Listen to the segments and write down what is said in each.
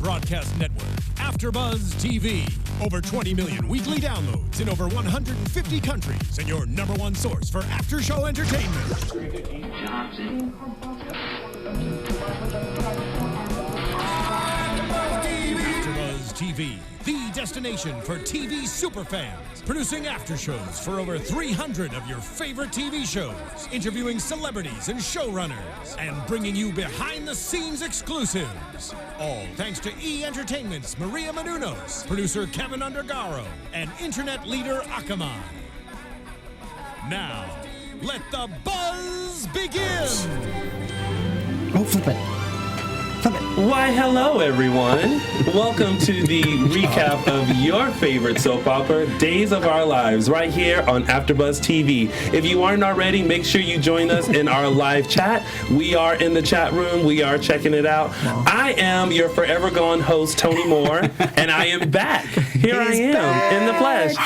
broadcast network, AFTERBUZZ TV. Over 20 million weekly downloads in over 150 countries, and your number one source for after-show entertainment. AFTERBUZZ TV, the destination for TV superfans. Producing after shows for over 300 of your favorite TV shows, interviewing celebrities and showrunners, and bringing you behind-the-scenes exclusives. All thanks to E! Entertainment's Maria Menounos, producer Kevin Undergaro, and internet leader Akamai. Now, let the buzz begin! Oh, flip it. Why, hello, everyone. Welcome to the recap of your favorite soap opera, Days of Our Lives, right here on AFTERBUZZ TV. If you aren't already, make sure you join us in our live chat. We are in the chat room. We are checking it out. I am your forever gone host, Tony Moore, and I am back. Here I am in the flesh.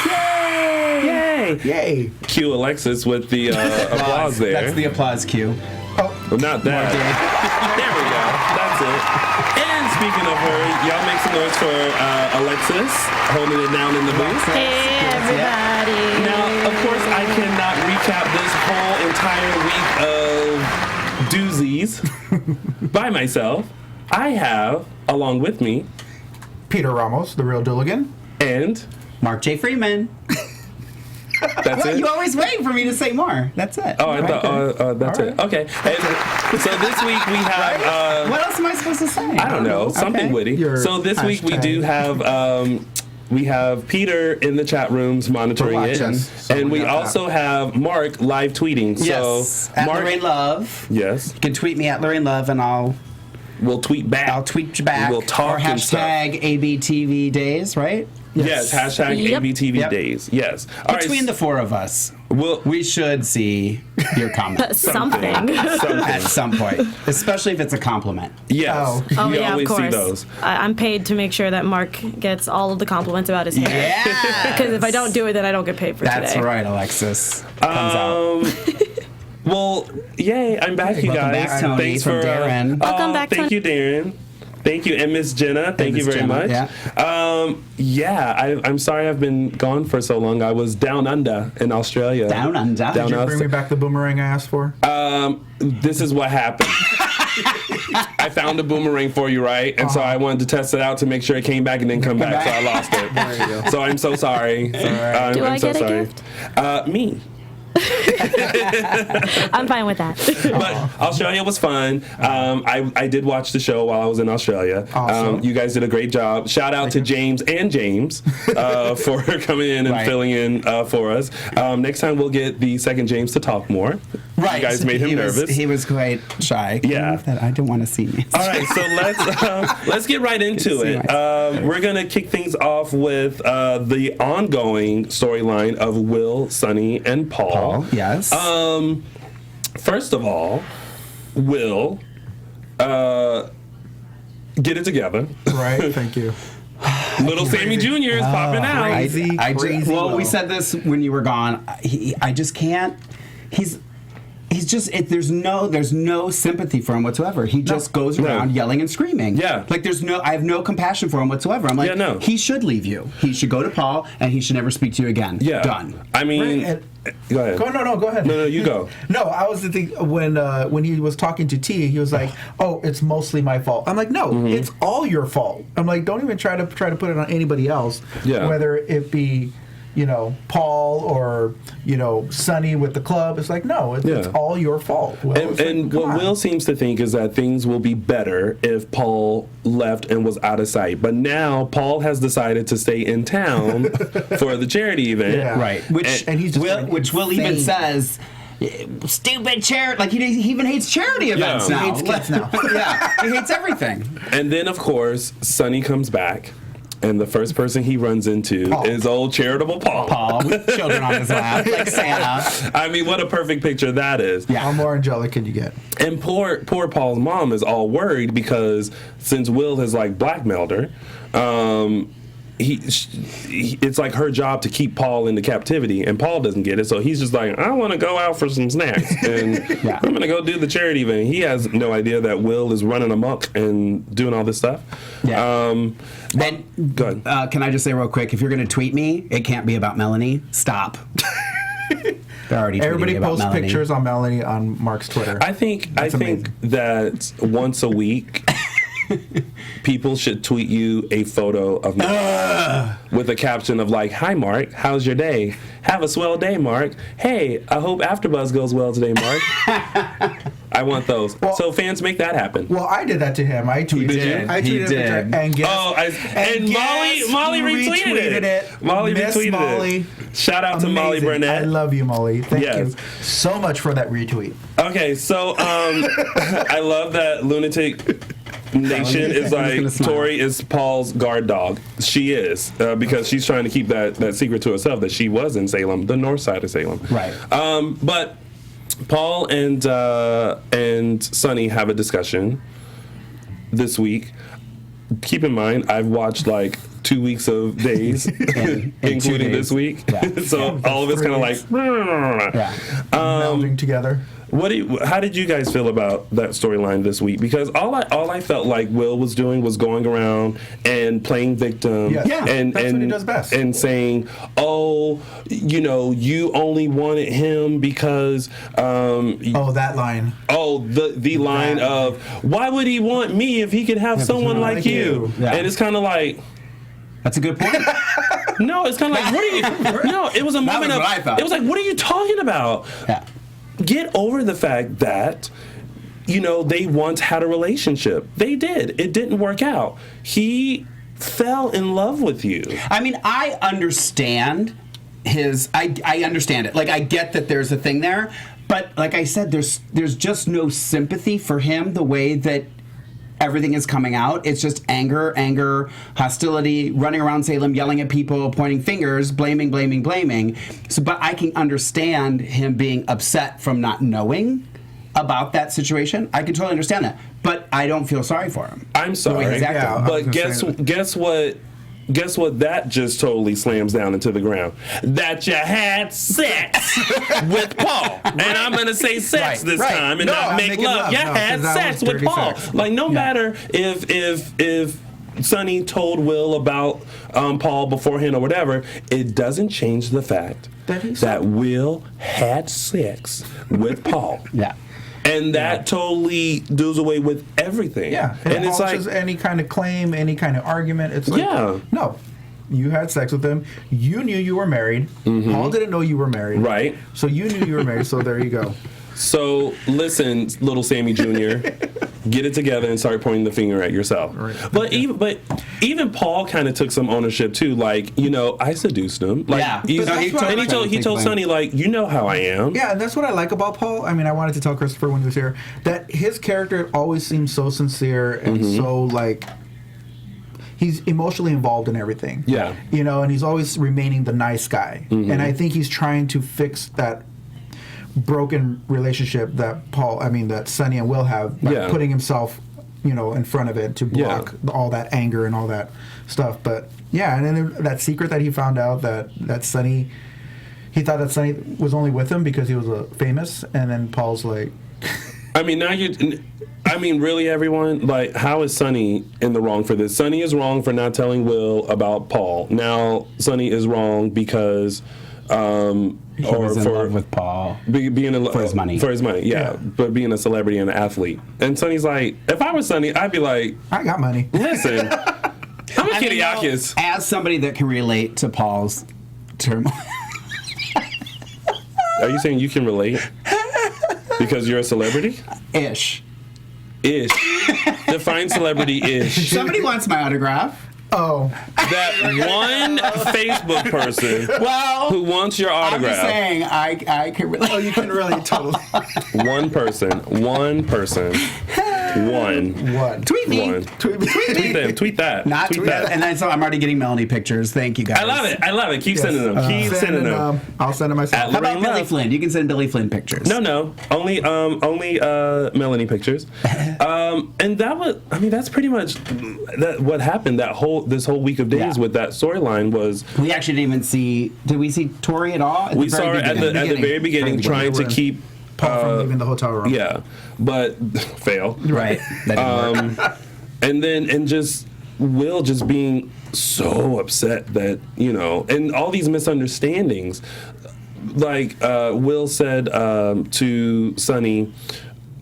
Yay! Yay! Cue Alexis with the applause there. That's the applause cue. Well, not that. There we go. That's it. And speaking of her, y'all make some noise for Alexis holding it down in the booth. Hey, everybody. Now, of course, I cannot recap this whole entire week of doozies by myself. I have, along with me, Peter Ramos, the real Dooligan. And Mark J Freeman. That's it? You always wait for me to say more. That's it. Oh, I thought, that's it. Okay. And so this week we have... what else am I supposed to say? I don't know. Something witty. So this week we do have... we have Peter in the chat rooms monitoring it. And we also have Mark live tweeting. Yes. At Mark, Lorraine Love. Yes. You can tweet me at Lorraine Love and we'll tweet back. I'll tweet you back. We'll talk or hashtag ABTV days, right? Yes, hashtag Yep. ABTV days. Yes. Between the four of us, we should see your comment. Something. At some point. Especially if it's a compliment. Yes. Oh, You yeah, of always see course. those. I'm paid to make sure that Mark gets all of the compliments about his hair. Yeah. Because if I don't do it, then I don't get paid for That's today. right, Alexis. Comes out. Well, yay, I'm back, you Welcome guys. back, Tony, Thanks from for Darren. Welcome back, Thank Tony. you, Darren. Thank you, and Miss Jenna. Thank you Miss very Jenna, much. I'm sorry I've been gone for so long. I was down under in Australia. Down under? Did you bring me back the boomerang I asked for? This is what happened. I found a boomerang for you, right? And so I wanted to test it out to make sure it came back and didn't come back, so I lost it. There you go. So I'm so sorry. Do I'm I so get a sorry. gift? Me. I'm fine with that. But Australia was fun. I did watch the show while I was in Australia. Awesome. You guys did a great job. Shout out to James and James for coming in and filling in for us. Next time we'll get the second James to talk more. Right. You guys made him nervous. He was quite shy. Yeah. I didn't want to see me. All right, so let's get right into it. We're gonna kick things off with the ongoing storyline of Will, Sonny, and Paul. Yes. First of all, Will, get it together. Right, thank you. Little Sammy Jr. is popping out. Crazy. Well, Will. we said this when you were gone. I just can't. He's just. There's no sympathy for him whatsoever. He just goes around yelling and screaming. Yeah. Like I have no compassion for him whatsoever. I'm like, he should leave you. He should go to Paul, and he should never speak to you again. Yeah. Done. I mean, Right, go ahead. Go ahead. No, you go. No, I was thinking when he was talking to T, he was like, "Oh, it's mostly my fault." I'm like, "No, it's all your fault." I'm like, "Don't even try to put it on anybody else." Yeah. Whether it be, Paul or Sonny with the club, it's like, no, it's all your fault. Well, And what Will seems to think is that things will be better if Paul left and was out of sight. But now Paul has decided to stay in town for the charity event. Yeah. Right. Which Will even says, stupid charity. Like he even hates charity events now. He hates kids now. Yeah. He hates everything. And then, of course, Sonny comes back. And the first person he runs into is old charitable Paul. Paul with children on his lap, like Santa. I mean, what a perfect picture that is. Yeah. How more angelic can you get? And poor Paul's mom is all worried because since Will has blackmailed her, it's like her job to keep Paul into captivity, and Paul doesn't get it, so he's just like, I want to go out for some snacks, and I'm gonna go do the charity event. He has no idea that Will is running amok and doing all this stuff. But go ahead. Can I just say real quick, if you're gonna tweet me, it can't be about Melanie. Stop. They're already Everybody tweeting about posts Melanie. pictures on Melanie on Mark's Twitter. I think that once a week people should tweet you a photo of Mark with a caption of like, "Hi Mark, how's your day? Have a swell day, Mark. Hey, I hope AfterBuzz goes well today, Mark." I want those. Well, so fans, make that happen. Well, I did that to him. I tweeted did. I tweeted He a picture, did. and guess, and Molly retweeted it. Molly Miss retweeted Molly. it. Shout out to Molly Amazing. Burnett. I love you, Molly. Thank Yes. you so much for that retweet. Okay, so I love that Lunatic Nation is like, Tori is Paul's guard dog. She is, because she's trying to keep that secret to herself that she was in Salem, the north side of Salem. Right. But Paul and Sonny have a discussion this week. Keep in mind, I've watched like 2 weeks of days, including this week. Yeah. So all of it's kind of like Melding together. How did you guys feel about that storyline this week? Because all I felt like Will was doing was going around and playing victim, and that's what he does best. and saying, "Oh, you only wanted him because." That line. Oh, the line of, "Why would he want me if he could have someone like you?" Yeah. And it's kind of like, That's a good point. no, it's kind of like, what are you? No, it was a moment of. what I thought. It was like, what are you talking about? Yeah. Get over the fact that, they once had a relationship. They did. It didn't work out. He fell in love with you. I mean, I understand I understand it. Like, I get that there's a thing there, but like I said, there's just no sympathy for him the way that everything is coming out. It's just anger, hostility, running around Salem, yelling at people, pointing fingers, blaming. So, but I can understand him being upset from not knowing about that situation. I can totally understand that, but I don't feel sorry for him. I'm sorry, The way he's acting. Yeah, but guess what? Guess what? That just totally slams down into the ground. That you had sex with Paul, and I'm gonna say sex this time and not make love. You had sex with Paul. Sex. Like no matter if Sonny told Will about Paul beforehand or whatever, it doesn't change the fact that Will had sex with Paul. Yeah. And that totally does away with everything. Yeah, and it's like any kind of claim, any kind of argument. It's like, no, you had sex with him. You knew you were married. Paul didn't know you were married. Right. So you knew you were married. So there you go. So listen, little Sammy Jr., get it together and start pointing the finger at yourself. Right. But even Paul kind of took some ownership too. Like, I seduced him. Like, Yeah. he told Sonny, like, you know how I am. Yeah, and that's what I like about Paul. I mean, I wanted to tell Christopher when he was here that his character always seems so sincere and so like he's emotionally involved in everything. Yeah. And he's always remaining the nice guy. And I think he's trying to fix that broken relationship that that Sonny and Will have by putting himself, in front of it to block all that anger and all that stuff. But and then that secret that he found out that Sonny, he thought that Sonny was only with him because he was famous, and then Paul's like, really, everyone, like, how is Sonny in the wrong for this? Sonny is wrong for not telling Will about Paul. Now Sonny is wrong because He was in love with Paul for his money. For his money, yeah. But being a celebrity and an athlete. And Sonny's like, if I was Sonny, I'd be like, I got money. listen, I'm a Kiriakis. As somebody that can relate to Paul's turmoil. Are you saying you can relate? Because you're a celebrity? Ish. Define celebrity-ish. Somebody wants my autograph. Oh. That one Facebook person who wants your autograph. I'm just saying, I can relate. Oh, you can really totally. One person. One. Tweet me. Tweet them. Tweet that. Not tweet that. And then so I'm already getting Melanie pictures. Thank you guys. I love it. Keep sending them. Keep sending them. I'll send them myself. How about Billy Flynn? You can send Billy Flynn pictures. No. Only Melanie pictures. And that's pretty much what happened this whole week of days with that storyline was. We actually didn't even see. Did we see Tori at all? We saw her at the very beginning trying to keep Paul from leaving the hotel room. Yeah, but fail. Right. And just Will just being so upset that, and all these misunderstandings. Like Will said to Sonny,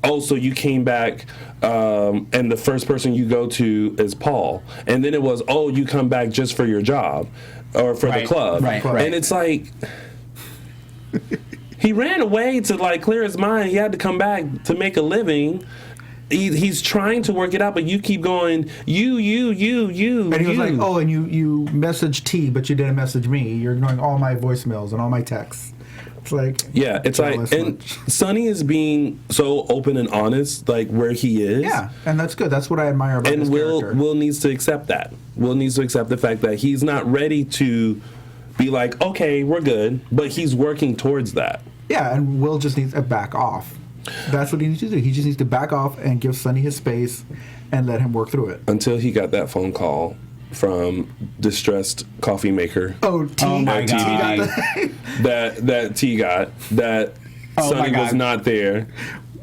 "Oh, so you came back, and the first person you go to is Paul." And then it was, "Oh, you come back just for your job or for the club." Right. And it's like he ran away to clear his mind. He had to come back to make a living. He's trying to work it out, but you keep going, you. And he was like, "Oh, and you messaged T, but you didn't message me. You're ignoring all my voicemails and all my texts." It's like, yeah, it's like, and Sonny is being so open and honest, like where he is. Yeah, and that's good. That's what I admire about his character. And Will needs to accept that. Will needs to accept the fact that he's not ready to be like, okay, we're good, but he's working towards that. Yeah, and Will just needs to back off. That's what he needs to do. He just needs to back off and give Sonny his space and let him work through it. Until he got that phone call from distressed coffee maker. Oh, T. Oh my God. that T got that Sonny was not there,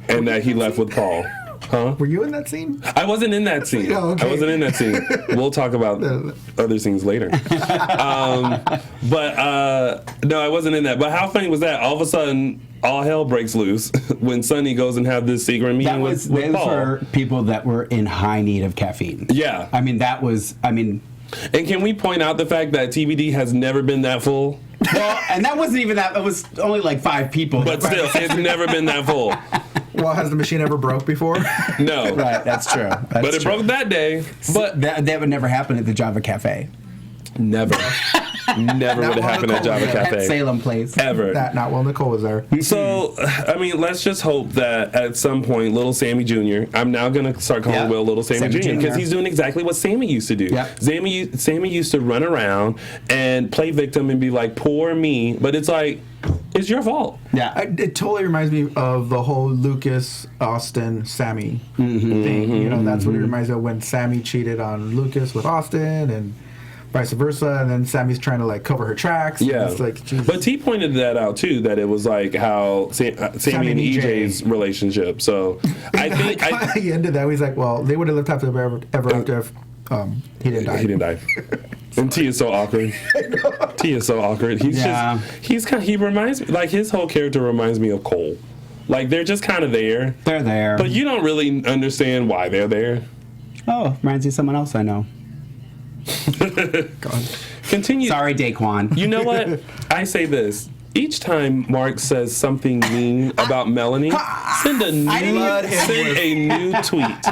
and that he left with Paul. Huh? Were you in that scene? I wasn't in that scene. Oh, okay. I wasn't in that scene. We'll talk about other scenes later. But no, I wasn't in that. But how funny was that? All of a sudden, all hell breaks loose when Sonny goes and have this secret meeting with Paul. Those were people that were in high need of caffeine. Yeah. And can we point out the fact that TBD has never been that full? Well, and that wasn't even that. It was only like 5 people. But still, it's never been that full. Well, has the machine ever broke before? No. Right, that's true. But it broke that day. But that would never happen at the Java Cafe. Never. Never would have happened at Java Cafe. At Salem Place. Ever. Not while Nicole was there. So, let's just hope that at some point, Little Sammy Jr., I'm now going to start calling Will Little Sammy Jr. because he's doing exactly what Sammy used to do. Yep. Sammy used to run around and play victim and be like, poor me. But it's like, it's your fault. Yeah. It totally reminds me of the whole Lucas, Austin, Sammy thing. That's what it reminds me of when Sammy cheated on Lucas with Austin and vice versa, and then Sammy's trying to cover her tracks. Yeah, it's like, Jesus. But T pointed that out too, that it was like how Sammy and EJ's relationship. So I think he ended that. He's like, well, they would have lived ever after if he didn't die. He didn't die. And T is so awkward. T is so awkward. He reminds me, like, his whole character reminds me of Cole. Like, they're just kind of there. They're there, but you don't really understand why they're there. Oh, reminds me of someone else I know. God. Continue. Sorry, Daquan. You know what? I say this. Each time Mark says something mean about Melanie, send a new tweet.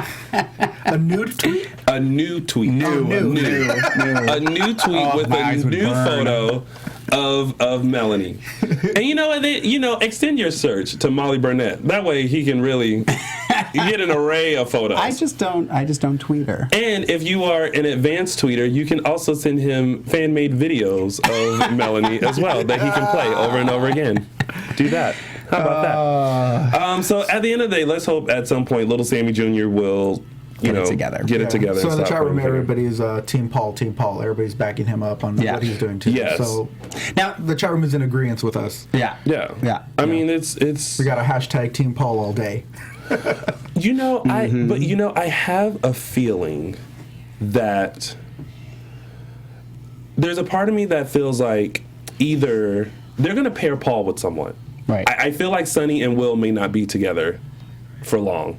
A nude tweet? A new tweet. A new tweet with a new photo of Melanie. And you know what? Extend your search to Molly Burnett. That way he can really get an array of photos. I just don't tweet her. And if you are an advanced tweeter, you can also send him fan-made videos of Melanie as well that he can play over and over again. Do that. How about that? So at the end of the day, let's hope at some point Little Sammy Jr. will get it together. So in the chat room, everybody's Team Paul. Everybody's backing him up on what he's doing too. Yes. So now the chat room is in agreement with us. Yeah. I mean, it's we got a hashtag Team Paul all day. I have a feeling that there's a part of me that feels like either they're going to pair Paul with someone. Right. I feel like Sonny and Will may not be together for long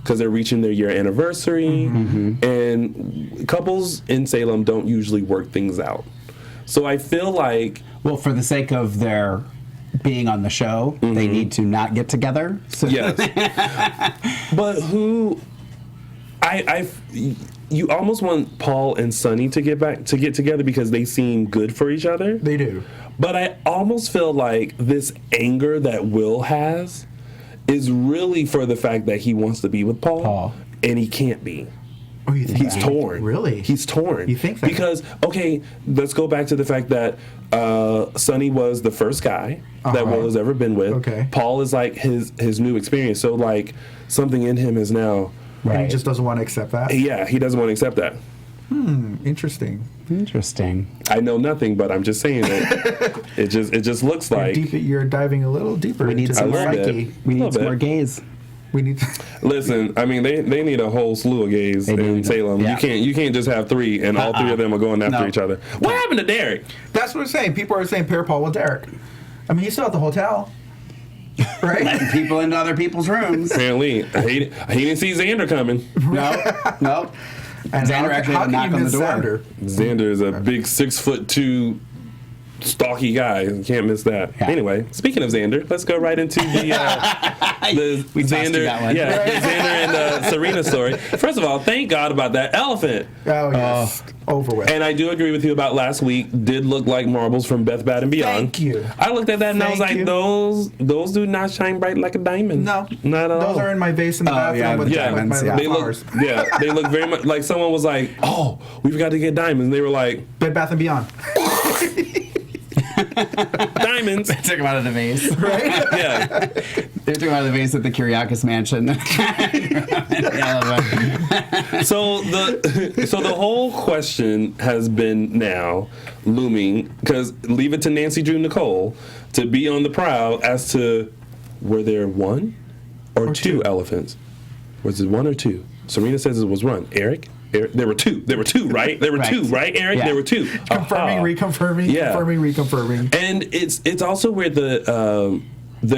because they're reaching their year anniversary, and couples in Salem don't usually work things out. So I feel like, well, for the sake of their being on the show, they need to not get together. So. Yes. But you almost want Paul and Sonny to get together because they seem good for each other. They do. But I almost feel like this anger that Will has is really for the fact that he wants to be with Paul. And he can't be. Oh, you think He's torn. Really? He's torn. You think that? Because, okay, let's go back to the fact that Sonny was the first guy that Will has ever been with. Okay. Paul is like his new experience. So, like, something in him is now... And he just doesn't want to accept that? Yeah, he doesn't want to accept that. Interesting. I know nothing, but I'm just saying that it just looks like... You're diving a little deeper into some the more psyche. We need some more gays. We need to... Listen, I mean, they need a whole slew of gays in Salem. Yeah. You can't just have 3 and all 3 of them are going after each other. What happened to Derek? That's what I'm saying. People are saying pair Paul with Derek. I mean, he's still at the hotel. Right? Letting people into other people's rooms. Apparently, he didn't see Xander coming. No. And Xander actually had to knock on the door. Xander is a big 6'2" stocky guy. You can't miss that. Yeah. Anyway, speaking of Xander, let's go right into the Xander, the Xander and Serena story. First of all, thank God about that elephant. Oh, yes. Over with. And I do agree with you about last week. Did look like marbles from Beth Bad and Beyond. Thank you. I looked at that and I was like, those do not shine bright like a diamond. No. Not at all. Those are in my vase in the bathroom with diamonds, my They flowers. they look very much like someone was like, oh, we forgot to get diamonds. And they were like, Bed Bath and Beyond. diamonds. They took him out of the vase. Right? Yeah. They took him out of the vase at the Kyriakis mansion. So the whole question has been now looming, because leave it to Nancy Drew Nicole to be on the prowl as to were there 1 or 2 elephants? Was it 1 or 2? Serena says it was 1. Eric, there were 2. There were 2, right? There were 2, right, Eric? Yeah. There were 2. Confirming, reconfirming, confirming, reconfirming. And it's also where the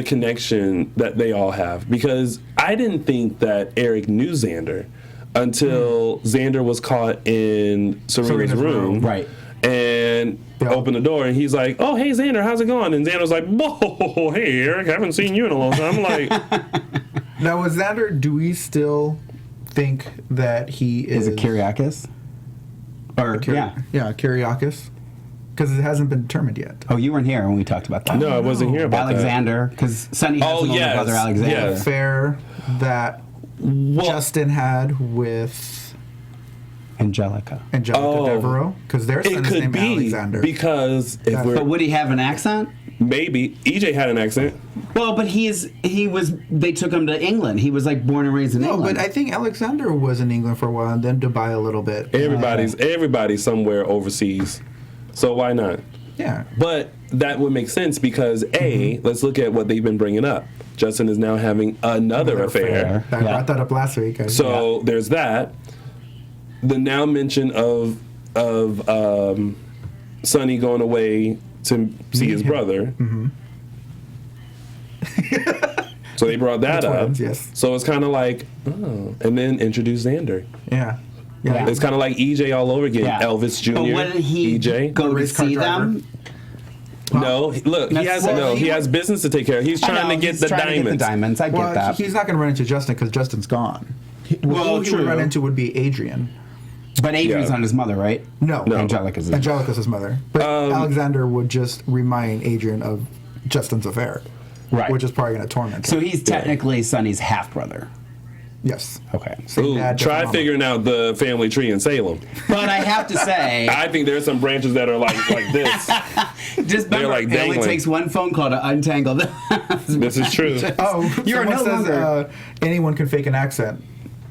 connection that they all have, because I didn't think that Eric knew Xander until Xander was caught in Serena's room. Right. And opened the door, and he's like, oh, hey, Xander, how's it going? And Xander's like, whoa, hey, Eric, haven't seen you in a long time. I'm like... Now, with Xander, do we still think that he is... Is it Kyriakis? Or, Yeah, Kyriakis. Because it hasn't been determined yet. Oh, you weren't here when we talked about that. No, I wasn't here about Alexander, because Sonny has an older brother, Alexander. Yeah. Affair that Justin had with... Angelica Devereaux, because their son is named Alexander. Because if But would he have an accent? maybe EJ had an accent. Well, but they took him to England. He was like born and raised in England. No, but I think Alexander was in England for a while and then Dubai a little bit. Everybody's somewhere overseas, so why not? Yeah. But that would make sense because let's look at what they've been bringing up. Justin is now having another affair. I brought that up last week. So there's that. The now mention of Sonny going away to see his brother. Mm-hmm. So they brought that up. Twins, yes. So it's kind of like, oh, and then introduce Xander. Yeah. It's kind of like EJ all over again. Yeah. Elvis Jr. But wouldn't he EJ. go to race car see driver. them? No, look, he has business to take care of. He's trying to get the diamonds. I get that. He's not going to run into Justin because Justin's gone. Who he would run into would be Adrian. But Adrian's not his mother, right? No. Angelica's his mother. But Alexander would just remind Adrian of Justin's affair. Right. Which is probably going to torment him. So he's technically Sonny's half-brother. Yes. Okay. Same dad, different Try mama. figuring out the family tree in Salem. But I have to say... I think there's some branches that are like this. Just remember, like it only dangling. takes one phone call to untangle them. This is true. Oh, You're someone no says longer- anyone can fake an accent.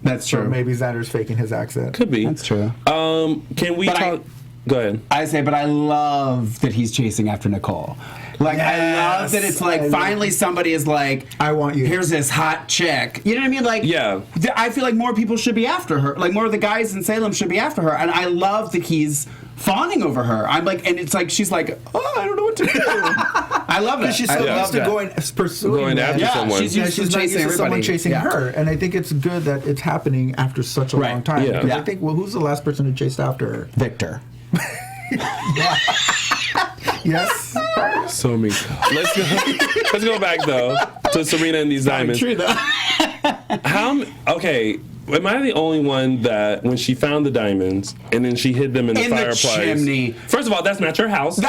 That's true. So maybe Xander's faking his accent. Could be. That's true. Can we talk? Go ahead. But I love that he's chasing after Nicole. Like, I love that it's like, finally somebody is like, I want you. Here's this hot chick. You know what I mean? Like, Yeah. I feel like more people should be after her. Like, more of the guys in Salem should be after her. And I love that he's fawning over her. I'm like, and it's like, she's like, oh, I don't know what to do. I love it. She's so used to pursuing after someone. She's used to not chasing used to everybody. someone chasing her. And I think it's good that it's happening after such a long time. Yeah. Because I think, who's the last person who chased after her? Victor. Yes. So mean. Let's go back though to Serena and these diamonds. True though. Okay, am I the only one that when she found the diamonds and then she hid them in the fireplace? The chimney. First of all, that's not your house.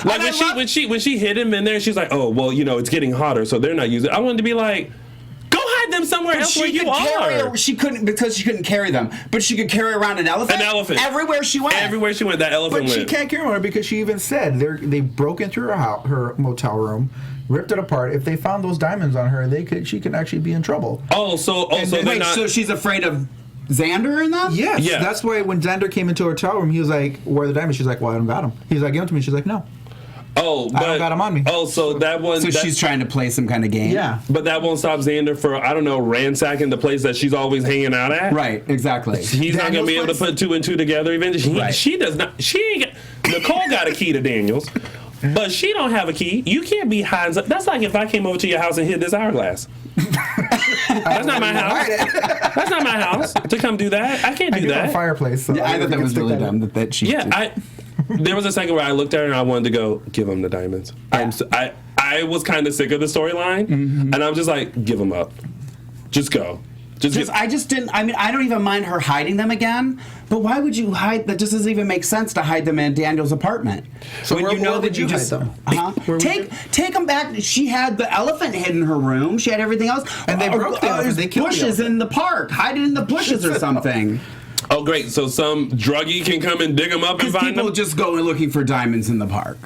Like when she hid him in there, she's like, oh well, it's getting hotter, so they're not using it. I wanted to be like, go hide them somewhere else where you are. She couldn't carry them, but she could carry around an elephant. An elephant everywhere she went. Everywhere she went, that elephant But went. she can't carry one because she even said they broke into her motel room, ripped it apart. If they found those diamonds on her, she could actually be in trouble. So she's afraid of Xander in them? Yes. Yeah. That's why when Xander came into her hotel room, he was like, "Where are the diamonds?" She's like, "Well, I don't got them." He's like, "Give them to me." She's like, "No." Oh, but I don't got them on me. Oh, so that one. So she's trying to play some kind of game. Yeah. But that won't stop Xander for, I don't know, ransacking the place that she's always hanging out at. Right. Exactly. He's not going to be able to put two and two together eventually. Right. She does not. She ain't got, Nicole got a key to Daniel's, but she don't have a key. You can't be hiding. That's like if I came over to your house and hid this hourglass. That's not my house. That's not my house to come do that. I can't do that. A fireplace. So Yeah, I thought that was really dumb that she. Yeah, there was a second where I looked at her and I wanted to go, give him the diamonds. Yeah. I was kind of sick of the storyline, and I'm just like, give them up. Just go. I just didn't. I mean, I don't even mind her hiding them again, but why would you hide? That just doesn't even make sense to hide them in Daniel's apartment. So when where, you know where that would you hide just them? take them back. She had the elephant hid in her room. She had everything else, and they broke the elephant. They killed bushes in the park. Hide it in the bushes or something. Oh, great. So some druggie can come and dig them up and find people them? just go looking for diamonds in the park.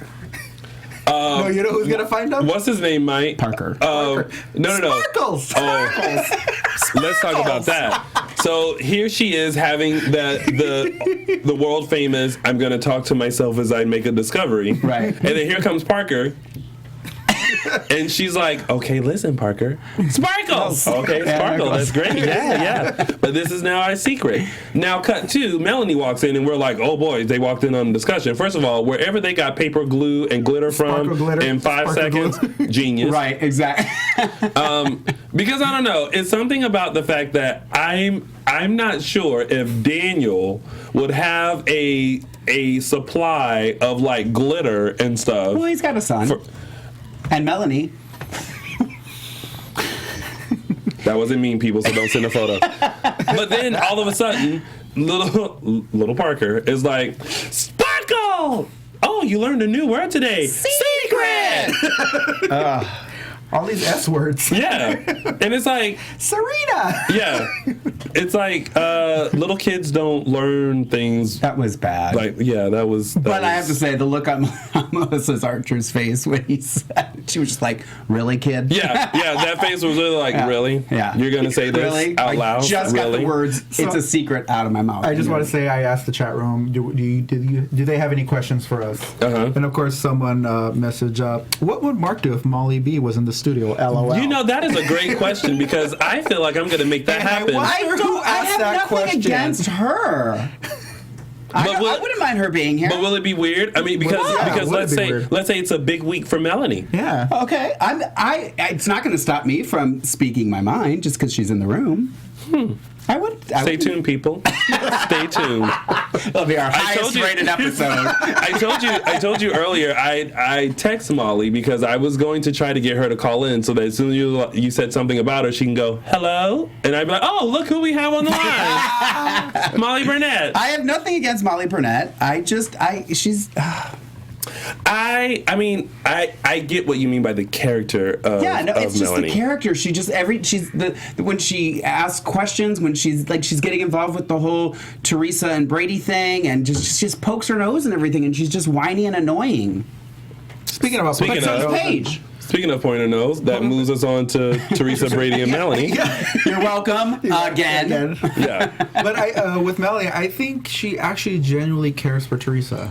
No, you know who's going to find them? What's his name, Mike? Parker. No. Sparkles. Let's talk about that. So here she is having the world famous, I'm going to talk to myself as I make a discovery. Right. And then here comes Parker. And she's like, okay, listen, Parker. Sparkles! Okay, Sparkle, that's great. Yeah. But this is now our secret. Now, cut to, Melanie walks in, and we're like, oh boy, they walked in on a discussion. First of all, wherever they got paper glue and glitter from in 5 seconds, genius. Right, exactly. Because I don't know, it's something about the fact that I'm not sure if Daniel would have a supply of like glitter and stuff. Well, he's got a son. And Melanie. That wasn't mean, people, so don't send a photo. But then all of a sudden, little Parker is like, Sparkle! Oh, you learned a new word today. Secret! All these S words. Yeah. And it's like, Serena! yeah. It's like, little kids don't learn things. That was bad. Like, yeah, that was. But I have to say, the look on Melissa's Archer's face when he said, she was just like, really, kid? Yeah, that face was really like, really? Yeah. You're going to say this really? out loud? I just got the words, it's a secret, out of my mouth. I just want to say, I asked the chat room, do they have any questions for us? Uh-huh. And of course, someone messaged up, what would Mark do if Molly B was in the studio? LOL. You know, that is a great question because I feel like I'm going to make that happen. I have nothing against her. I wouldn't mind her being here. But will it be weird? I mean, because let's say it's a big week for Melanie. Yeah. Okay. It's not going to stop me from speaking my mind just because she's in the room. I would. Stay tuned, people. Stay tuned. It'll be our highest rated episode. I told you earlier. I text Molly because I was going to try to get her to call in so that as soon as you said something about her, she can go hello, and I'd be like, oh, look who we have on the line, Molly Burnett. I have nothing against Molly Burnett. She's. I mean, I get what you mean by the character of it's just Melanie. The character. She just when she asks questions, when she's getting involved with the whole Teresa and Brady thing, and just pokes her nose and everything, and she's just whiny and annoying. Speaking of Paige. Speaking of pointing a nose, that moves us on to Teresa, Brady, and Melanie. You're welcome again. Yeah. But with Melanie, I think she actually genuinely cares for Teresa.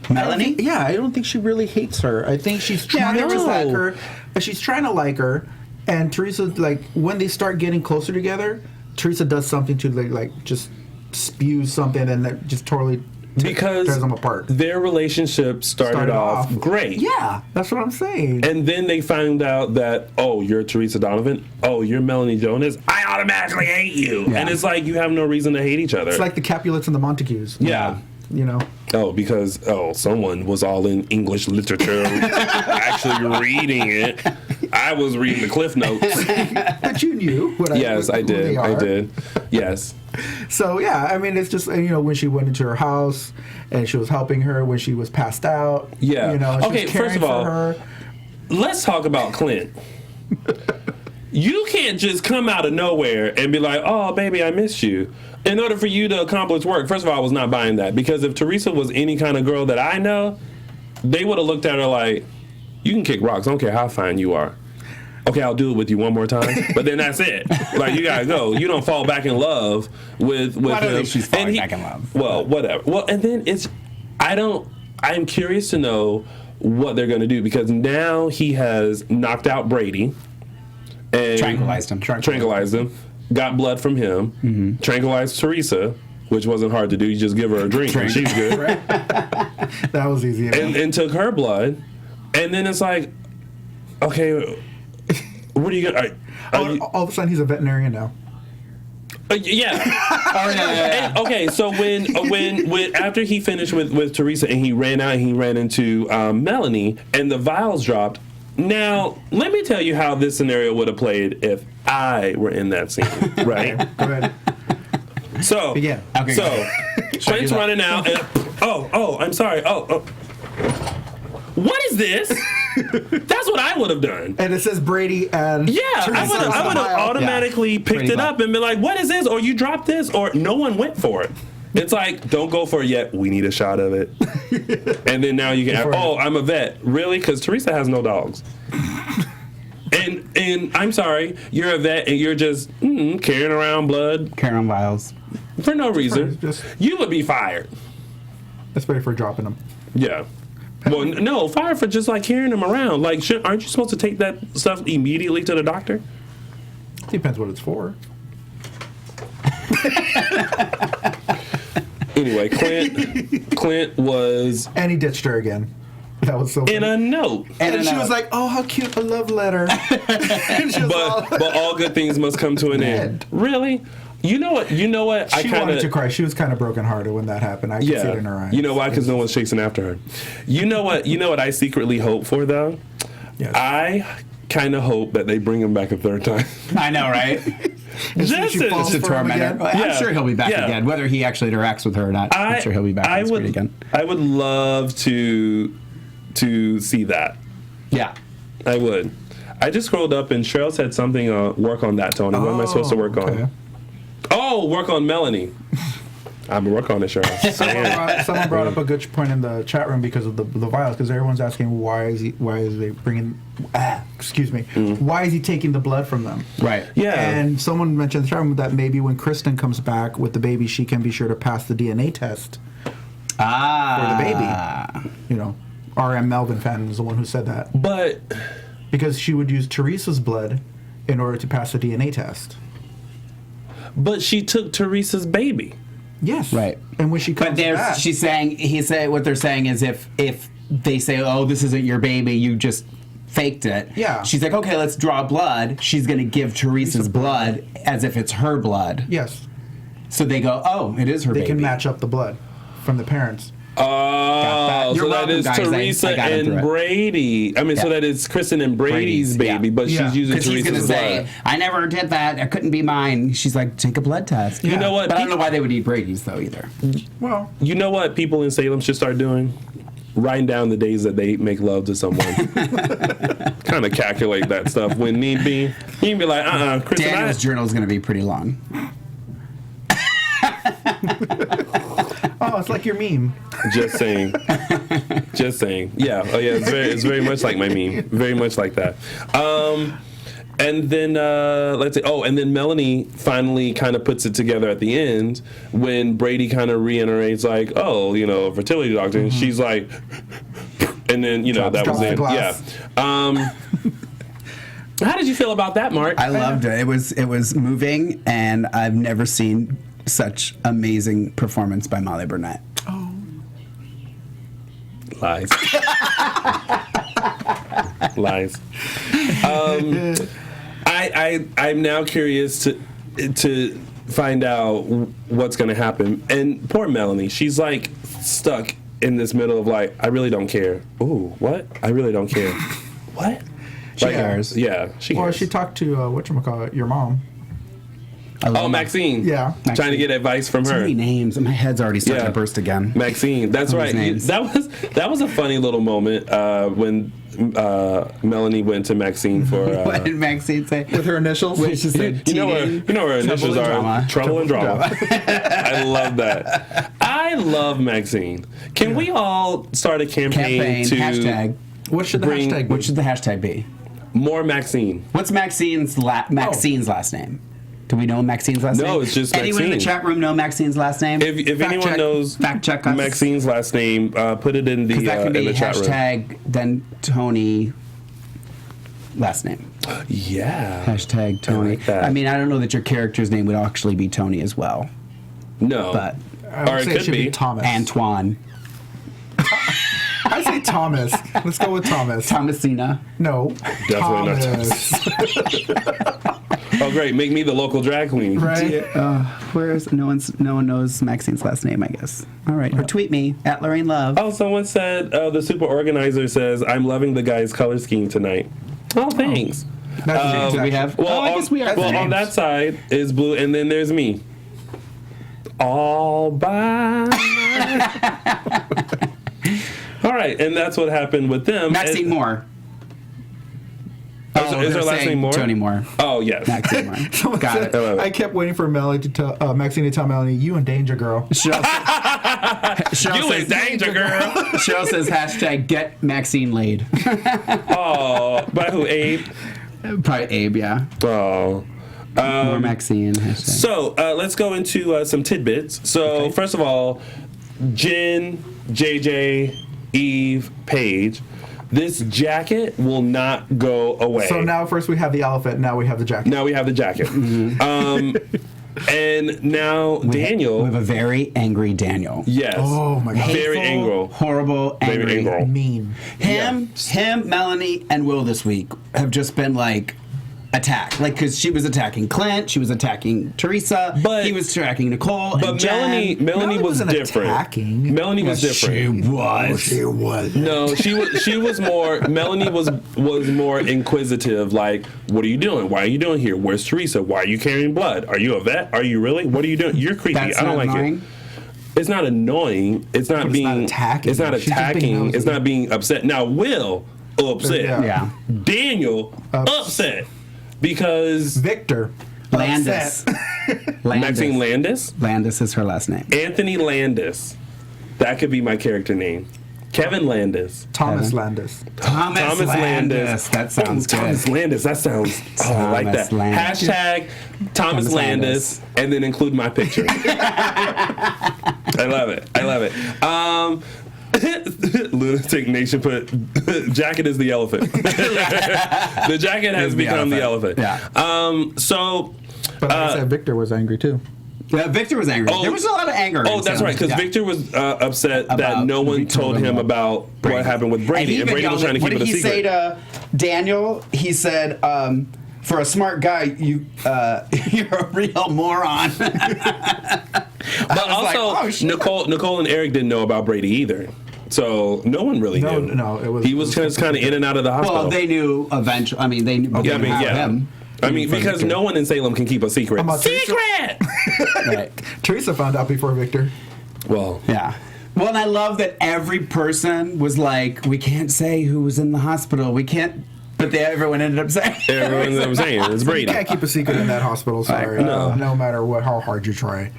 Melanie? I don't think she really hates her. I think she's trying to like her. She's trying to like her. And Teresa, like, when they start getting closer together, Teresa does something to, like just spews something and that just totally tears them apart. Their relationship started off great. Yeah, that's what I'm saying. And then they found out that, oh, you're Teresa Donovan. Oh, you're Melanie Jonas. I automatically hate you. Yeah. And it's like you have no reason to hate each other. It's like the Capulets and the Montagues. Yeah. You know? Oh, because someone was all in English literature actually reading it. I was reading the Cliff Notes. But you knew what Yes, I did. I did. Yes. So, yeah, I mean, it's just, when she went into her house and she was helping her when she was passed out. Yeah. She Okay, was first of all, her. let's talk about Clint. You can't just come out of nowhere and be like, oh, baby, I missed you. In order for you to accomplish work, first of all, I was not buying that. Because if Teresa was any kind of girl that I know, they would have looked at her like, you can kick rocks. I don't care how fine you are. Okay, I'll do it with you one more time. But then that's it. Like, you got to go. You don't fall back in love with him. I don't think she's falling back in love. Well, whatever. Well, and then I'm curious to know what they're going to do. Because now he has knocked out Brady. And Tranquilized him. Got blood from him. Tranquilized Teresa, which wasn't hard to do. You just give her a drink and she's good. That was easy. And took her blood. And then it's like, okay, what are you going to... all of a sudden, he's a veterinarian now. Yeah. And, okay, so when after he finished with Teresa and he ran out and he ran into Melanie and the vials dropped, now, let me tell you how this scenario would have played if I were in that scene, right? Go ahead. So, Begin. Okay, so Clint's running out, and I'm sorry. What is this? That's what I would have done. And it says Brady and I would have automatically picked it up and been like, what is this? Or you dropped this, or no one went for it. It's like, don't go for it yet. We need a shot of it. And then now you can I'm a vet. Really? Because Teresa has no dogs. And I'm sorry, you're a vet and you're just carrying around blood. Carrying around vials. For no reason. You would be fired. That's ready for dropping them. Yeah. Well, no, fired for just like carrying them around. Like, aren't you supposed to take that stuff immediately to the doctor? Depends what it's for. Anyway, Clint was... And he ditched her again. That was so funny. In a note. And she was like, oh, how cute, a love letter. But all good things must come to an end. Really? You know what? She wanted to cry. She was kind of brokenhearted when that happened. I could see it in her eyes. You know why? Because no one's chasing after her. You know what I secretly hope for, though? Yes. I kind of hope that they bring him back a third time. I know, right? Just to torment her. I'm sure he'll be back again, whether he actually interacts with her or not. I'm sure he'll be back on screen again. I would love to see that. Yeah. I would. I just scrolled up and Cheryl said something, work on that, Tony. What am I supposed to work on? Oh, work on Melanie. I'm going to work on it, Cheryl. Someone brought up a good point in the chat room because of the vials, because everyone's asking why is they bringing, why is he taking the blood from them? Right. Yeah. And someone mentioned in the chat room that maybe when Kristen comes back with the baby, she can be sure to pass the DNA test for the baby. You know, R.M. Melvin fan is the one who said that. But... because she would use Teresa's blood in order to pass the DNA test. But she took Teresa's baby. Yes. Right. And when she comes back... she's saying, what they're saying is if they say, oh, this isn't your baby, you just faked it. Yeah. She's like, okay, let's draw blood. She's going to give Teresa's blood as if it's her blood. Yes. So they go, oh, it is her baby. They can match up the blood from the parents. Oh, so that is Teresa and Brady. I mean, so that is Kristen and Brady's baby, but she's using Teresa's blood. Say, I never did that. It couldn't be mine. She's like, take a blood test. You know what? But I don't know why they would eat Brady's, though, either. Well, you know what people in Salem should start doing? Writing down the days that they make love to someone. Kind of calculate that stuff when need be. You can be like, Kristen, Daniel's journal is going to be pretty long. Oh, it's like your meme. Just saying. Just saying. Yeah. Oh, yeah. It's very much like my meme. Very much like that. And then let's say. Oh, and then Melanie finally kind of puts it together at the end when Brady kind of reiterates like, oh, you know, fertility doctor, and she's like, and then that was it. Yeah. How did you feel about that, Mark? I loved it. It was moving, and I've never seen such amazing performance by Molly Burnett. Oh. Lies. Lies. I'm now curious to find out what's going to happen. And poor Melanie, she's like stuck in this middle of like, I really don't care. Ooh, what? I really don't care. What? She cares. Yeah, she cares. Well, she talked to whatchamacallit, your mom. Oh, Maxine. Yeah. Trying to get advice from Too her. many names, and my head's already starting to burst again. Maxine. That's All right. those names. That was a funny little moment when Melanie went to Maxine for. What did Maxine say? With her initials? She said, You know her initials are trouble and drama. I love that. I love Maxine. Can we all start a campaign to hashtag. What should the hashtag be? What should the hashtag be? more Maxine? What's Maxine's last name? Do we know Maxine's last name? No, it's just Anyone in the Maxine. chat room know Maxine's last name? If anyone knows fact check us. Maxine's last name, put it in the That can be in the chat room. hashtag then Tony last name. Yeah. Hashtag Tony. like that. I mean, I don't know that your character's name would actually be Tony as well, No. but I would Or it say could it should be. be Thomas. Antoine, I say Thomas. Let's go with Thomas. Thomasina. No. Definitely not Thomas. Oh, great. Make me the local drag queen. Right? Where's no one knows Maxine's last name? I guess. All right, or tweet me at Lorraine Love. Oh, someone said the super organizer says, I'm loving the guy's color scheme tonight. Oh, thanks. That's Do we have? Well, I guess we have. well, on names. that side is blue, and then there's me. All by myself. All right, and that's what happened with them. Maxine And- Moore. Is her they're last saying name Moore? Tony Moore. Oh, yes. Maxine Moore. Someone Got said- it. love it. I kept waiting for Melanie to tell Maxine to tell Melanie, "You in danger, girl." Cheryl, Cheryl You in says, danger, girl. Cheryl says hashtag get Maxine laid. Oh, by who, Abe? Probably Abe, yeah. Oh. More Maxine. Hashtag. So let's go into some tidbits. So first of all, Jen, JJ, Eve, Paige. This jacket will not go away. So now first we have the elephant. Now we have the jacket. Now we have the jacket. And now Daniel. We have a very angry Daniel. Yes. Oh my God. Very angry. Horrible, angry. Very angry. Mean. Him, Melanie, and Will this week have just been like attacked. Like, because she was attacking Clint, she was attacking Teresa, But- he was attacking Nicole. But and Jen. Melanie was wasn't different. attacking. Melanie was different. She was. No, she was more. Melanie was more inquisitive. Like, what are you doing? Why are you doing here? Where's Teresa? Why are you carrying blood? Are you a vet? Are you really? What are you doing? You're creepy. That's I don't not like annoying. it. It's not annoying. It's not But it's being not attacking. It's not She's just being attacking. nosy. It's not being upset. Now Will upset. Yeah. Daniel upset because Victor. Landis. Upset. Maxine Landis, Landis is her last name. Anthony Landis. That could be my character name. Kevin Landis. Thomas Kevin. Landis. Thomas Landis. That sounds good. Thomas Landis. That sounds. Oh, I like that. Thomas Landis. Hashtag Thomas Landis, and then include my picture. I love it. I love it. Lunatic Nation put jacket is the elephant. The jacket has become the elephant. Yeah. So. But like I said, Victor was angry too. Yeah, Victor was angry. Oh. There was a lot of anger. Oh, in that's Salem. right. Because Yeah. Victor was upset that About- no one we told told him him about what happened with Brady, and he Brady even was trying to yelled keep at- it a secret. What did he say to Daniel? He said, "For a smart guy, you're a real moron." But also, Nicole and Eric didn't know about Brady either. So no one really No, knew. no, it was- He was just kind of in and out of the hospital. Well, they knew eventually. I mean, they knew Yeah, I mean, about yeah. him. I mean, because no one in Salem can keep a secret. I'm about to- Secret! Right. Teresa found out before Victor. Well, Yeah. Well, and I love that every person was like, "We can't say who was in the hospital. We can't." But everyone ended up saying. everyone that was saying it's You Brady. can't keep a secret in that hospital. Sorry. No. No matter how hard you try.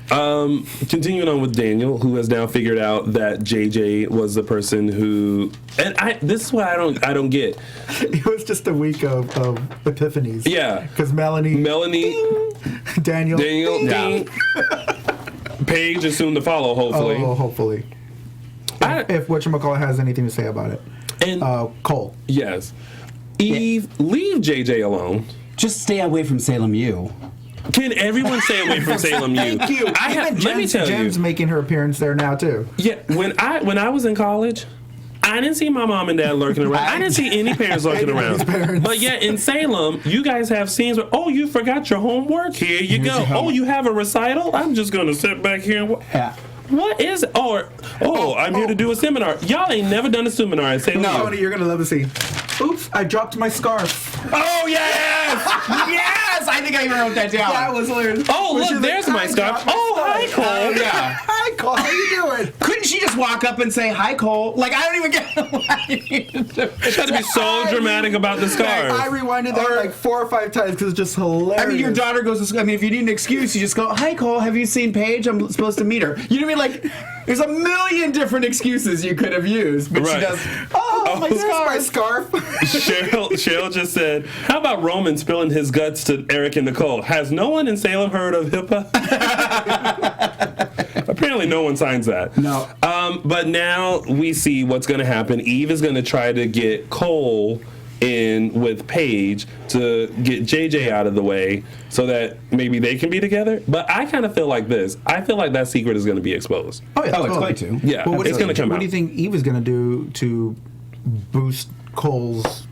Continuing on with Daniel, who has now figured out that JJ was the person who, and this is what I don't get. It was just a week of epiphanies. Yeah. Because Melanie, Daniel. Ding. Paige is soon to follow, hopefully. Oh, hopefully. If whatchamacallit has anything to say about it. And Cole. yes, Eve, leave JJ alone. Just stay away from Salem U. Can everyone stay away from Salem U? Thank you. Let me tell Jen's you. making her appearance there now too. Yeah, when I was in college, I didn't see my mom and dad lurking around. I didn't see any parents lurking around. But yet in Salem, you guys have scenes where, oh, you forgot your homework? Here you go. Oh, you have a recital? I'm just going to sit back here and Yeah. what is I'm here to do a seminar. Y'all ain't never done a seminar at Salem. Sonny, you're gonna love to see. oops, I dropped my scarf. Oh, yes! Yes! I think I even wrote that down. That was hilarious. Oh, When look, she's there's like, my "I scarf. dropped my Oh, hi, scarf." Cole. Yeah. Hi, Cole. How you doing? Couldn't she just walk up and say, hi, Cole? Like, I don't even get It's got to be so dramatic about the scarf. I rewinded that like 4 or 5 times because it's just hilarious. I mean, your daughter goes to school. I mean, if you need an excuse, you just go, hi, Cole, have you seen Paige? I'm supposed to meet her. You know what I mean? Like, there's a million different excuses you could have used, but Right. she does, my scarf. Cheryl just said, how about Roman spilling his guts to Eric and Nicole? Has no one in Salem heard of HIPAA? Apparently no one signs that. No. But now we see what's going to happen. Eve is going to try to get Cole in with Paige to get JJ out of the way so that maybe they can be together. But I kind of feel like this. I feel like that secret is going to be exposed. Oh, yeah, it's going to. Yeah, Well, it's going to come out. What do you think Eve is going to do to boost Cole's,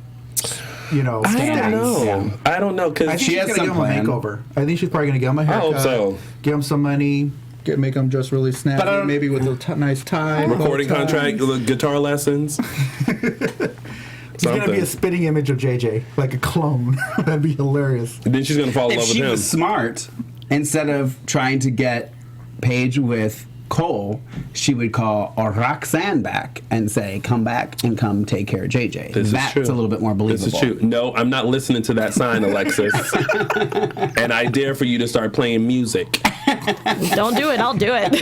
I don't status? know. Yeah. I don't know I because think She she's has going to give some him plan. a makeover. I think she's probably going to give him a haircut. hope so. Give him some money. Make him dress really But I snappy, don't- maybe with a nice tie. recording bow tie. contract, guitar lessons. He's going to be a spitting image of JJ, like a clone. That'd be hilarious. Then she's going to fall in If love with she him. was smart, instead of trying to get Paige with Cole, she would call Roxanne back and say, come back and come take care of JJ. This That's is true. a little bit more believable. This is true. No, I'm not listening to that sign, Alexis. And I dare for you to start playing music. Don't do it. I'll do it.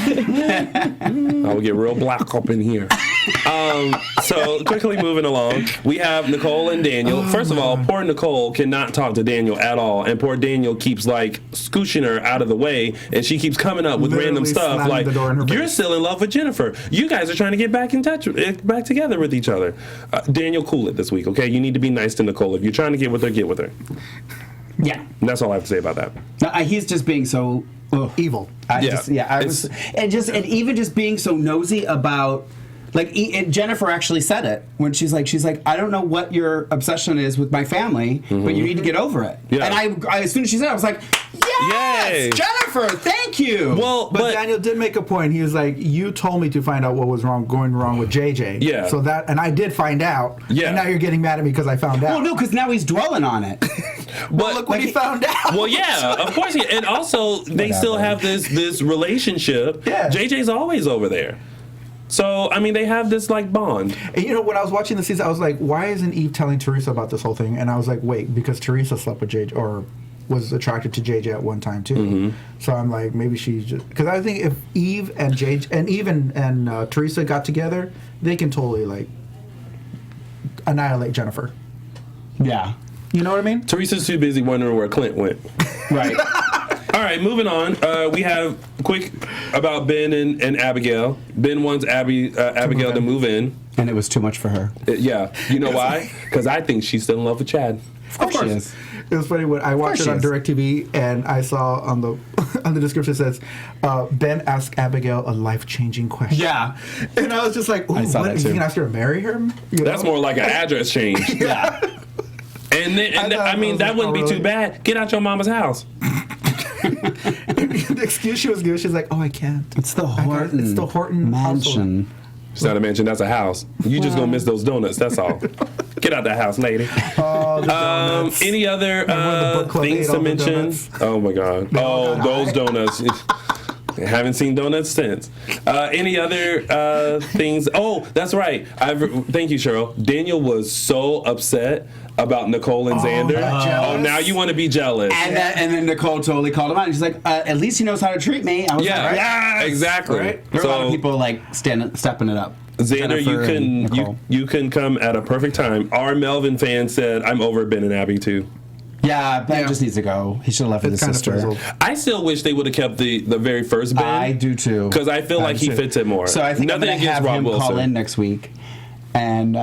I will get real black up in here. So quickly moving along, we have Nicole and Daniel. First of all, poor Nicole cannot talk to Daniel at all, and poor Daniel keeps like scooching her out of the way, and she keeps coming up with random Literally stuff slamming like, the door in her "You're face." still in love with Jennifer. You guys are trying to get back in touch, back together with each other." Daniel, cool it this week, okay? You need to be nice to Nicole. If you're trying to get with her, get with her. Yeah. And that's all I have to say about that. No, he's just being so Evil. I Yeah. was, and even just being so nosy about, like, and Jennifer actually said it when she's like, I don't know what your obsession is with my family, but you need to get over it. Yeah. And I as soon as she said it, I was like, yes, Yay. Jennifer, thank you. Well, But Daniel did make a point. He was like, "You told me to find out what was going wrong with JJ." Yeah. So and I did find out. Yeah. And now you're getting mad at me because I found out. well, no, because now he's dwelling on it. but Look what he found out. Well, yeah, of course. And also, they still have this relationship. Yeah. JJ's always over there. So, I mean, they have this, like, bond. And when I was watching the season, I was like, "Why isn't Eve telling Teresa about this whole thing?" And I was like, "Wait, because Teresa slept with JJ or was attracted to JJ at one time too." Mm-hmm. So I'm like, maybe she's just because I think if Eve and JJ and Teresa got together, they can totally like annihilate Jennifer. Yeah. You know what I mean? Teresa's too busy wondering where Clint went. Right. All right, moving on. We have quick about Ben and Abigail. Ben wants Abigail to move in. And it was too much for her. Yeah. You know why? Because I think she's still in love with Chad. Of course she is. It was funny when I watched it on course DirecTV and I saw on the on the description it says Ben asked Abigail a life-changing question. Yeah. And I was just like, "Ooh, saw what? that Is he too. gonna ask her to marry him?" You That's know? more like an address change. Yeah. And I mean, was that like, wouldn't oh, be too really? bad. Get out your mama's house. The excuse she was giving, she's like, "Oh, I can't. It's the Horton. It's the Horton household." mansion. It's not a mansion, that's a house. You just gonna miss those donuts, that's all. Get out that house, lady. Oh, the donuts. Any other when the book club things ate to all the mention? donuts? Oh my God. all Oh, got those high. donuts. I haven't seen donuts since. Any other things? Oh, that's right. Thank you, Cheryl. Daniel was so upset about Nicole and Xander. jealous? Oh, now you want to be jealous. And then Nicole totally called him out. And she's like, at least he knows how to treat me. I was Yeah, like, yes! exactly. Right? There are a lot of people like stepping it up. Xander, Jennifer and Nicole. you can come at a perfect time. Our Melvin fan said, "I'm over Ben and Abby too." Yeah, Ben Yeah. just needs to go. He should have left with It's his kind of sister. fizzled. I still wish they would have kept the very first Ben. I do too. Because I feel like he too. fits it more. So I think Nothing I'm going to against have Rob him Wilson. call in next week. And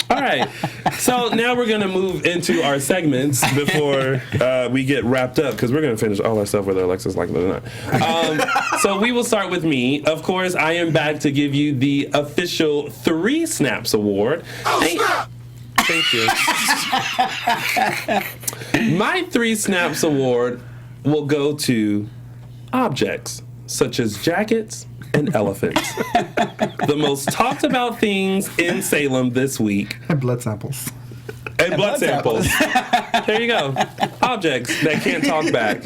All right. So now we're going to move into our segments before we get wrapped up because we're going to finish all our stuff whether Alexis like it or not. So we will start with me. Of course, I am back to give you the official 3 Snaps Award. Thank you. My 3 Snaps Award will go to objects such as jackets, and elephants. The most talked about things in Salem this week. And blood samples. And blood samples. There you go. Objects that can't talk back.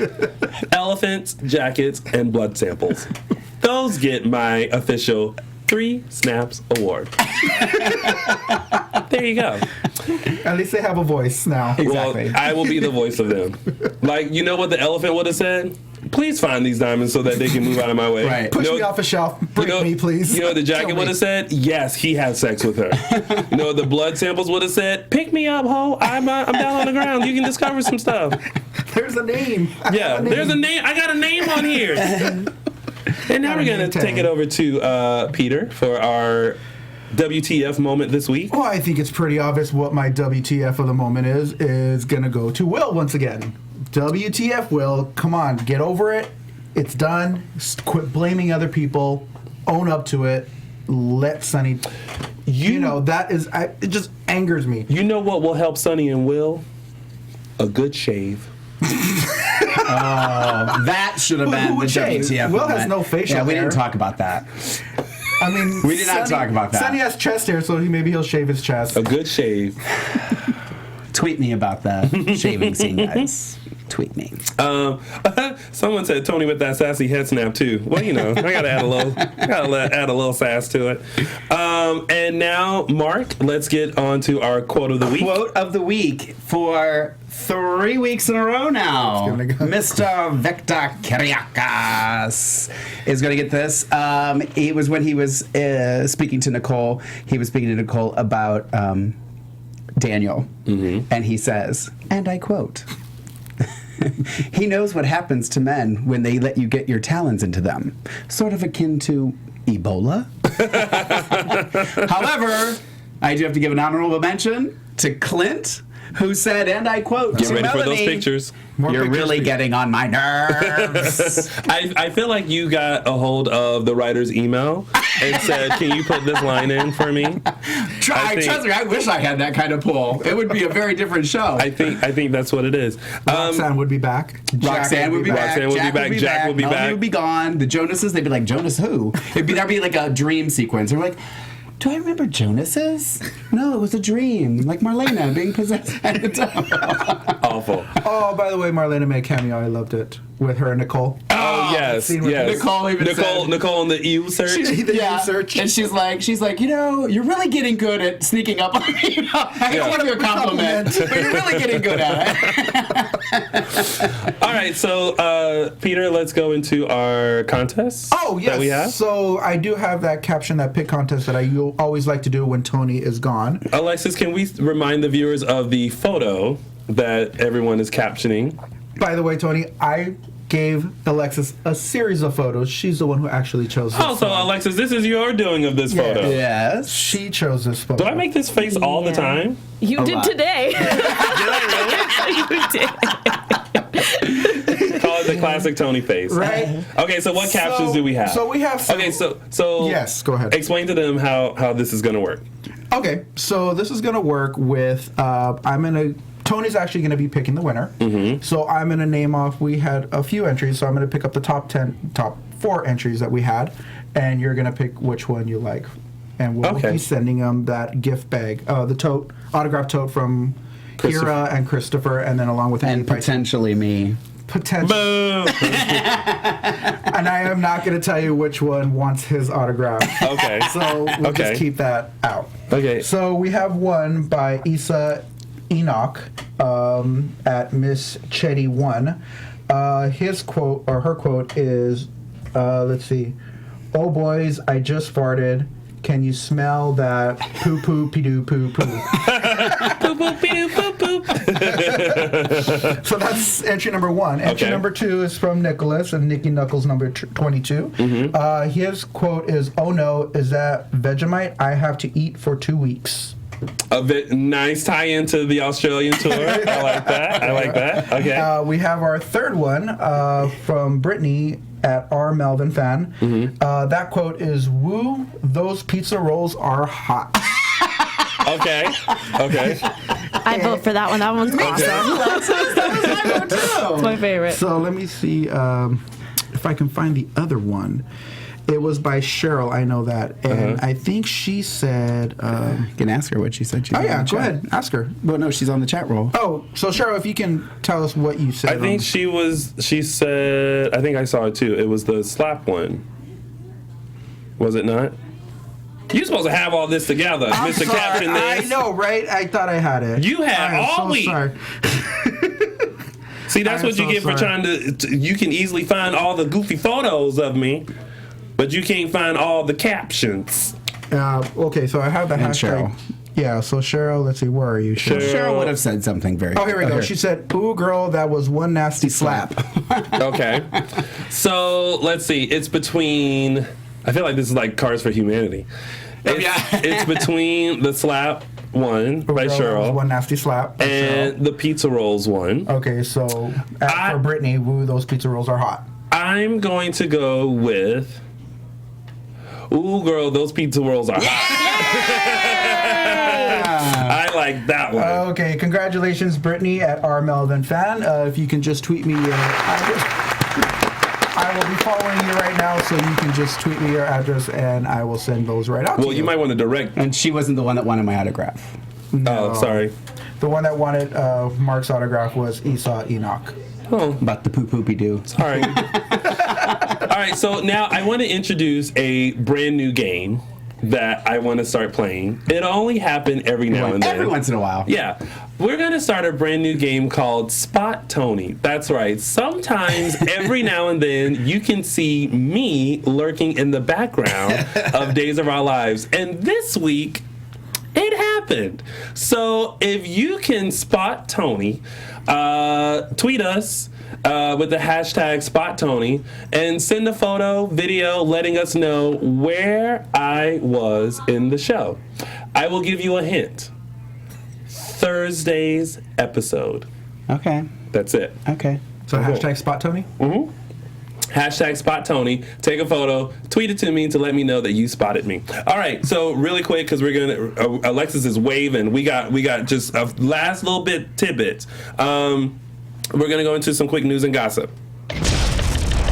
Elephants, jackets, and blood samples. Those get my official 3 Snaps award. There you go. At least they have a voice now. Exactly. Well, I will be the voice of them. Like, you know what the elephant would have said? Please find these diamonds so that they can move out of my way. Right. Push me off a shelf. Break me, please. You know what the jacket Kill me. would have said? Yes, he had sex with her. You know what the blood samples would have said? Pick me up, ho. I'm down on the ground. You can discover some stuff. There's a name. There's a name. I got a name on here. And now we're going to take it over to Peter for our WTF moment this week. Well, I think it's pretty obvious what my WTF of the moment is going to go to Will once again. WTF, Will. Come on, get over it. It's done. Quit blaming other people. Own up to it. Let Sonny. You know, that is. It just angers me. You know what will help Sonny and Will? A good shave. That should have been who the would shave? WTF. Will moment. has no facial Yeah, we hair. didn't talk about that. I mean, We did not talk about that. Sonny has chest hair, so maybe he'll shave his chest. A good shave. Tweet me about that shaving scene, guys. Tweet me. Someone said Tony with that sassy head snap too. Well, you know, I gotta add a little sass to it. And now, Mark, let's get on to our quote of the week. Quote of the week for 3 weeks in a row now. It's gonna go. Mr. Victor Kiriakis is going to get this. It was when he was speaking to Nicole. He was speaking to Nicole about Daniel. Mm-hmm. And he says, and I quote, he knows what happens to men when they let you get your talons into them. Sort of akin to Ebola. However, I do have to give an honorable mention to Clint, who said, and I quote, Get to ready Melanie, for those pictures. More you're pictures, really please. getting on my nerves. I feel like you got a hold of the writer's email and said, can you put this line in for me? Trust me, I wish I had that kind of pull. It would be a very different show. I think that's what it is. Roxanne would be back. Roxanne would be back. Roxanne would be Jack back. Jack would be Melanie back. would be gone. The Jonases, they'd be like, Jonas who? That'd be like a dream sequence. They're like, do I remember Jonas's? No, it was a dream. Like Marlena being possessed at the time. Awful. Oh, by the way, Marlena made a cameo. I loved it with her and Nicole. Oh, yes, scene with yes. Nicole even said- Nicole in the EU search. The Yeah, research. and she's like, you know, you're really getting good at sneaking up on me. You know, I don't want to be a compliment, but you're really getting good at it. All right, so Peter, let's go into our contest. Oh, yes. That we have. So I do have that caption, that pick contest that I always like to do when Tony is gone. Alexis, can we remind the viewers of the photo that everyone is captioning? By the way, Tony, I gave Alexis a series of photos. She's the one who actually chose this Also, one. Alexis, this is your doing of this photo. Yes. She chose this photo. Do I make this face all the Yeah. time? You A did lot. today. Did I really? You did. Call it the classic Tony face. Right? Okay, so what captions do we have? So we have some, Okay, so Yes, go ahead. Explain to them how this is going to work. Okay, so this is going to work with, Tony's actually going to be picking the winner. Mm-hmm. So I'm going to name off, we had a few entries, so I'm going to pick up the top 4 entries that we had, and you're going to pick which one you like. And we'll Okay. be sending them that gift bag, the tote, autographed tote from Christopher. Kira and Christopher, and then along with And potentially me. potential. Boom. And I am not going to tell you which one wants his autograph. Okay. So we'll Okay. just keep that out. Okay. So we have one by Issa Enoch at Miss Chetty 1. His quote, or her quote, is, let's see. Oh boys, I just farted. Can you smell that poo poo pee-doo poo poo? Boop, boop, beep, boop, boop. So that's entry number 1. Entry Okay. number 2 is from Nicholas and Nikki Knuckles number 22. Mm-hmm. His quote is, oh no, is that Vegemite I have to eat for 2 weeks? A bit nice tie into the Australian tour. I like that. Okay. We have our third one from Brittany at R. Melvin Fan. Mm-hmm. That quote is, woo, those pizza rolls are hot. Okay. I vote for that one. That one's awesome. It's my favorite. So let me see if I can find the other one. It was by Cheryl. I know that, and I think she said. You can ask her what she said. She's Oh on yeah, the go chat. ahead, ask her. Well, no, she's on the chat roll. Oh, so Cheryl, if you can tell us what you said. I think she said, I think I saw it too. It was the slap one. Was it not? You're supposed to have all this together, I'm Mr. sorry, Captain. I know, right? I thought I had it. You had all week. Sorry. See, that's I'm what you so get for sorry. trying to. You can easily find all the goofy photos of me, but you can't find all the captions. Okay, so I have the And hashtag. Cheryl. Yeah, so Cheryl, let's see, where are you? Cheryl. Cheryl would have said something very. Oh, here we go. She said, "Ooh, girl, that was one nasty slap." Okay, so let's see. It's between. I feel like this is like Cars for Humanity. It's between the slap one by Girl, that was Cheryl one nasty slap. by and Cheryl. the pizza rolls one. Okay, so for Brittany, woo, those pizza rolls are hot. I'm going to go with. Ooh, girl, those pizza rolls are hot. I like that one. Okay, congratulations, Brittany at R Melvin Fan. If you can just tweet me your address. I will be following you right now, so you can just tweet me your address, and I will send those right out to you. Well, you might want to direct. And she wasn't the one that wanted my autograph. Oh, sorry. The one that wanted Mark's autograph was Esau Enoch. Oh, About the poopy doo. all right. All right, so now I want to introduce a brand new game that I want to start playing. It'll only happen every now and then. Every once in a while. Yeah. We're going to start a brand new game called Spot Tony. That's right. Sometimes, every now and then, you can see me lurking in the background of Days of Our Lives. And this week, it happened. So if you can spot Tony, tweet us with the hashtag Spot Tony and send a photo, video, letting us know where I was in the show. I will give you a hint. Thursday's episode. Okay. That's it. Okay. So hashtag Spot Tony? Hashtag Spot Tony. Take a photo, tweet it to me to let me know that you spotted me. All right, so really quick, because we're gonna Alexis is waving. We got just a last little bit tidbits. We're gonna go into some quick news and gossip.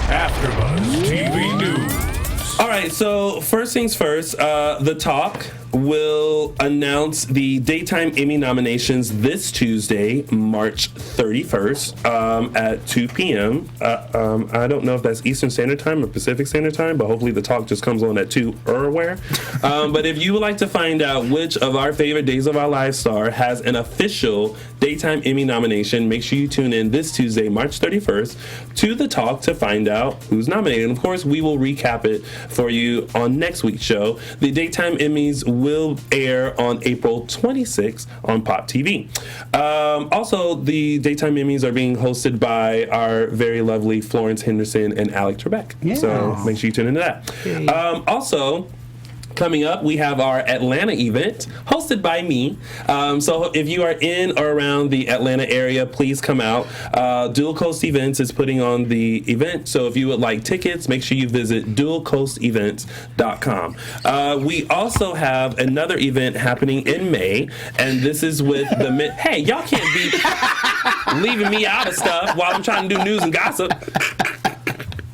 AfterBuzz TV News. All right, so first things first, The Talk will announce the Daytime Emmy nominations this Tuesday, March 31st, at 2 p.m. I don't know if that's Eastern Standard Time or Pacific Standard Time, but hopefully The Talk just comes on at 2 or where. But if you would like to find out which of our favorite Days of Our Lives star has an official Daytime Emmy nomination, make sure you tune in this Tuesday, March 31st, to The Talk to find out who's nominated. And of course, we will recap it for you on next week's show. The Daytime Emmys will air on April 26th on Pop TV. Also, the Daytime Emmys are being hosted by our very lovely Florence Henderson and Alec Trebek. Yes. So make sure you tune into that. Also, coming up, we have our Atlanta event hosted by me. So if you are in or around the Atlanta area, please come out. Dual Coast Events is putting on the event. So if you would like tickets, make sure you visit dualcoastevents.com. We also have another event happening in May, and this is with the Hey, y'all can't be leaving me out of stuff while I'm trying to do news and gossip.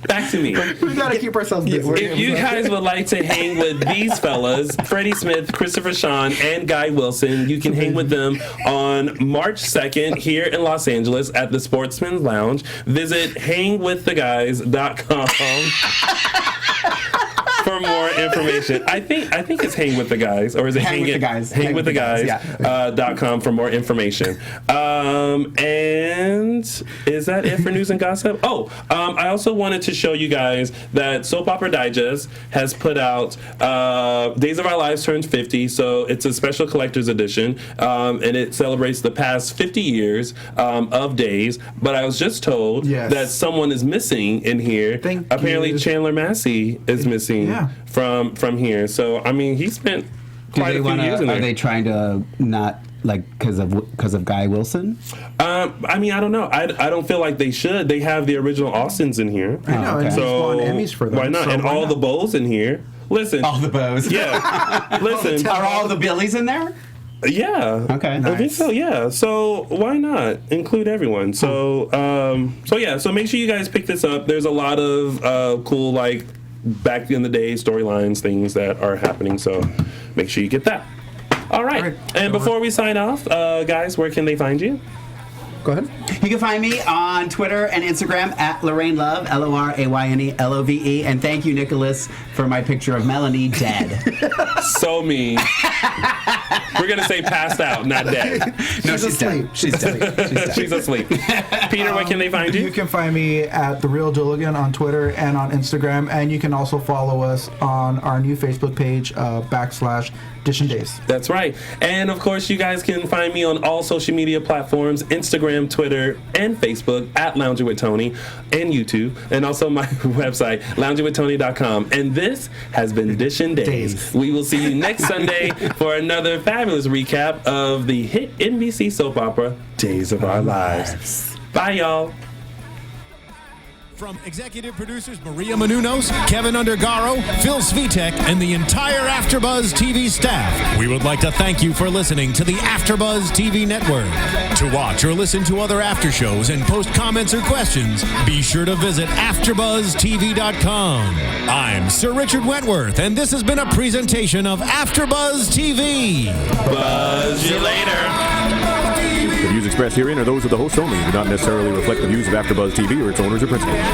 Back to me. We gotta keep ourselves busy. If you guys would like to hang with these fellas, Freddie Smith, Christopher Sean, and Guy Wilson, you can hang with them on March 2nd here in Los Angeles at the Sportsman's Lounge. Visit hangwiththeguys.com for more information. I think it's Hang With The Guys, or is it Hang With The Guys. hangwiththeguys.com for more information. And is that it for news and gossip? I also wanted to show you guys that Soap Opera Digest has put out Days of Our Lives Turns 50, so it's a special collector's edition, and it celebrates the past 50 years of Days, but I was just told that someone is missing in here. Apparently Chandler Massey is missing from here, so I mean he spent quite a few years in there. Are they trying to not because of Guy Wilson? I mean, I don't know. I don't feel like they should. They have the original Austins in here. I know, and he's won Emmys for them. Why not? So and all not? the Bows in here. Listen. All the Bows. Yeah. Listen. Are all the Billies in there? Yeah. Okay. I think so. Yeah. So why not include everyone? So so make sure you guys pick this up. There's a lot of cool back in the day storylines, things that are happening. So make sure you get that. All right. And before we sign off, guys, where can they find you? Go ahead. You can find me on Twitter and Instagram at Lorraine Love, LORAYNELOVE. And thank you, Nicholas, for my picture of Melanie dead. So mean. We're going to say passed out, not dead. No, she's asleep. She's dead. She's asleep. Peter, where can they find you? You can find me at The Real Dooligan on Twitter and on Instagram. And you can also follow us on our new Facebook page, /Dish and Days. That's right. And of course, you guys can find me on all social media platforms, Instagram, Twitter, and Facebook at Lounging with Tony, and YouTube, and also my website, loungingwithtony.com. And this has been Dish and Days. We will see you next Sunday for another fabulous recap of the hit NBC soap opera, Days of Our Lives. Bye, y'all. From executive producers Maria Menounos, Kevin Undergaro, Phil Svitek, and the entire AfterBuzz TV staff, we would like to thank you for listening to the AfterBuzz TV network. To watch or listen to other after shows and post comments or questions, be sure to visit AfterBuzzTV.com. I'm Sir Richard Wentworth, and this has been a presentation of AfterBuzz TV. Buzz you later. The views expressed herein are those of the host only and do not necessarily reflect the views of AfterBuzz TV or its owners or principals.